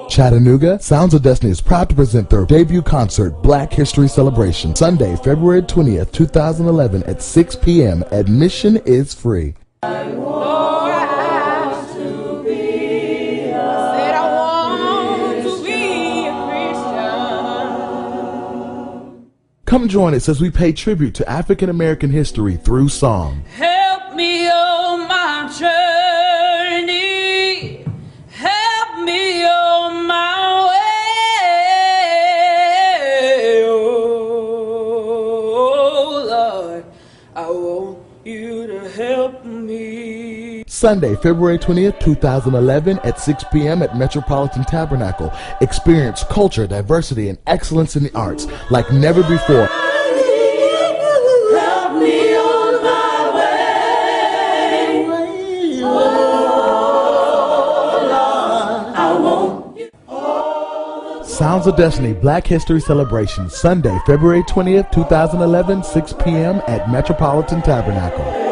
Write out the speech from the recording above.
Chattanooga, Sounds of Destiny is proud to present their debut concert, Black History Celebration, Sunday, February 20th, 2011 at 6 p.m. Admission is free. Come join us as we pay tribute to African American history through song. Help me on my journey. Help me on my way. Oh, Lord, I want you to help me. Sunday, February 20th, 2011 at 6 p.m. at Metropolitan Tabernacle. Experience culture, diversity, and excellence in the arts like never before. Help me on my way. Oh, Lord, I want you. Sounds of Destiny Black History Celebration, Sunday, February 20th, 2011, 6 p.m. at Metropolitan Tabernacle.